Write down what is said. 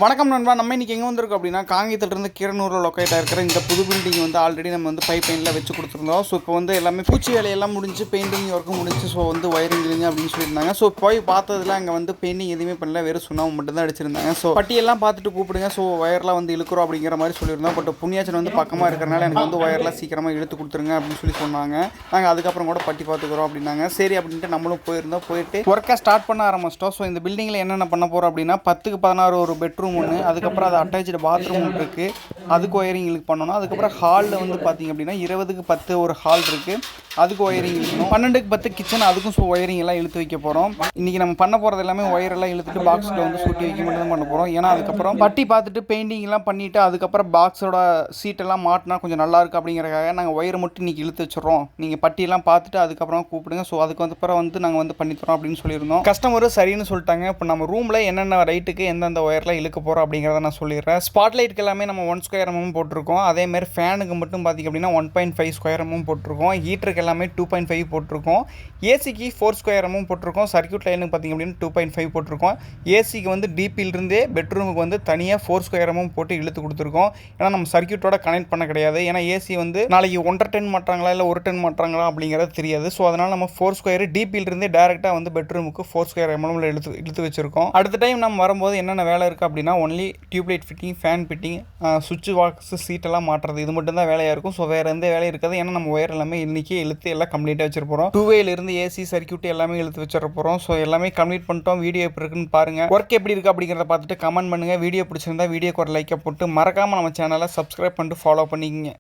வணக்கம் நண்பா. நம்ம இன்றைக்கி எங்கே வந்திருக்கோம் அப்படின்னா காங்கேயத்துலேருந்து கீரனூரில் லொக்கேட்டாக இருக்கிற இந்த புது பில்டிங் வந்து ஆல்ரெடி நம்ம வந்து பைப் லைனில் வச்சு கொடுத்துருந்தோம். ஸோ இப்போ வந்து எல்லாமே பூச்சி வேலையெல்லாம் முடிஞ்சு பெயிண்டிங் ஒர்க்கும் முடிஞ்சு. ஸோ வந்து ஒயரிங் அப்படின்னு சொல்லியிருந்தாங்க. ஸோ போய் பார்த்ததில் அங்கே வந்து பெயிண்டிங் எதுவுமே பண்ணல, வெறும் சுண்ணாம்பு மட்டும் தான் அடிச்சிருந்தாங்க. ஸோ பட்டியெல்லாம் பார்த்துட்டு கூப்பிடுங்க. ஸோ ஒயர்லாம் வந்து இழுக்கிறோம் அப்படிங்கிற மாதிரி சொல்லியிருந்தோம். பட் புண்ணியாச்சன் வந்து பக்கமாக இருக்கிறனால எனக்கு வந்து ஒயர்லாம் சீக்கிரமாக இழுத்து கொடுத்துருங்க அப்படின்னு சொல்லி சொன்னாங்க. நாங்கள் அதுக்கப்புறம் கூட பட்டி பார்த்துக்குறோம் அப்படின்னாங்க. சரி அப்படின்ட்டு நம்மளும் போயிட்டு ஒர்க்கை ஸ்டார்ட் பண்ண ஆரம்பிச்சிட்டோம். ஸோ இந்த பில்டிங்கில் என்னென்ன பண்ண போகிறோம் அப்படின்னா 10க்கு 16 ஒரு பெட்ரூம் ஒன்று, அதுக்கப்புறம் அது அட்டாச்சு பாத்ரூம் ஒன்று இருக்குது, அதுக்கு ஒயரிங் இழுக்கு பண்ணணும். அதுக்கப்புறம் ஹாலில் வந்து பார்த்திங்க அப்படின்னா 20க்கு 10 ஒரு ஹால் இருக்குது, அதுக்கு ஒயரிங் இழுக்கணும். 12க்கு 10 கிச்சன், அதுக்கும் ஸோ ஒயரிங் எல்லாம் இழுத்து வைக்க போகிறோம். இன்றைக்கி நம்ம பண்ண போகிறது எல்லாமே ஒயரெல்லாம் இழுத்துட்டு பாக்ஸில் வந்து சூட்டி வைக்க மட்டும் தான் பண்ண போகிறோம். ஏன்னா அதுக்கப்புறம் பட்டி பார்த்துட்டு பெயிண்டிங்லாம் பண்ணிவிட்டு அதுக்கப்புறம் பாக்ஸோட சீட்டெல்லாம் மாட்டினா கொஞ்சம் நல்லாயிருக்கு அப்படிங்கிறக்காக நாங்கள் ஒயரை மட்டும் இன்றைக்கி இழுத்து வச்சுருவோம். நீங்கள் பட்டியெல்லாம் பார்த்துட்டு அதுக்கப்புறம் கூப்பிடுங்க. ஸோ அதுக்கு வந்து அப்புறம் வந்து நாங்கள் வந்து பண்ணித்தரோம் அப்படின்னு சொல்லியிருந்தோம். கஸ்டமரும் சரின்னு சொல்லிட்டாங்க. இப்போ நம்ம ரூமில் என்னென்ன ரைட்டுக்கு எந்தெந்த ஒயர்லாம் இழுக்க போகிறோம் அப்படிங்கிறத நான் சொல்லிடுறேன். ஸ்பாட் லைட்டுக்கு எல்லாமே நம்ம 1 ஸ்கொயர் mm போட்டிருக்கோம். அதேமாதிரி ஃபேனுக்கு மட்டும் பார்த்திங்க அப்படின்னா 1.5 ஸ்கொயர் mm போட்டிருக்கோம். ஹீட்டருக்கு எல்லாமே 2.5 போட்டிருக்கோம். ஏசிக்கு 4 ஸ்கொயர் mm போட்டிருக்கோம். சர்க்யூட் லைனுக்கு பார்த்திங்க அப்படின்னா 2.5 போட்டிருக்கோம். ஏசிக்கு வந்து டிபியிலிருந்தே பெட்ரூமுக்கு வந்து தனியாக 4 ஸ்கொயர் mm போட்டு இழுத்து கொடுத்துருக்கோம். ஏன்னா நம்ம சர்க்யூட்டோட கனெக்ட் பண்ண கிடையாது. ஏன்னா ஏசி வந்து நாளைக்கு 1.5 டன் மாட்டுறாங்களா இல்லை 1 டன் மாட்டுறாங்களா அப்படிங்கிறது தெரியாது. ஸோ அதனால் நம்ம 4 ஸ்கொயர் டிபியிலிருந்தே டேரெக்டாக வந்து பெட்ரூமுக்கு 4 ஸ்கொயர் mm இழுத்து வச்சுருக்கோம். அடுத்த டைம் நம்ம வரும்போது என்னென்ன வேலை இருக்குது அப்படின்னா only tubelight fitting, fan fitting, சுவிட்ச் பாக்ஸ், சீட்டெல்லாம் மாட்டுறது, இது மட்டும் தான் வேலையாக இருக்கும். ஸோ வேறு எந்த வேலையும் இருக்காது. ஏன்னா நம்ம ஒயர் எல்லாமே இன்றைக்கி இழுத்து எல்லாம் கம்ப்ளீட்டாக வச்சிருப்போம். 2வேலேருந்து ஏசி சர்க்யூட் எல்லாமே இழுத்து வச்சிட போகிறோம். ஸோ எல்லாமே கம்ப்ளீட் பண்ணிட்டோம். வீடியோ எப்படி இருக்குன்னு பாருங்கள். ஒர்க் எப்படி இருக்குது அப்படிங்கிறத பார்த்துட்டு கமெண்ட் பண்ணுங்கள். வீடியோ பிடிச்சிருந்தா வீடியோக்கு ஒரு லைக்கை போட்டு மறக்காமல் நம்ம சேனலை சப்ஸ்கிரைப் பண்ணிட்டு ஃபாலோ பண்ணிக்கங்க.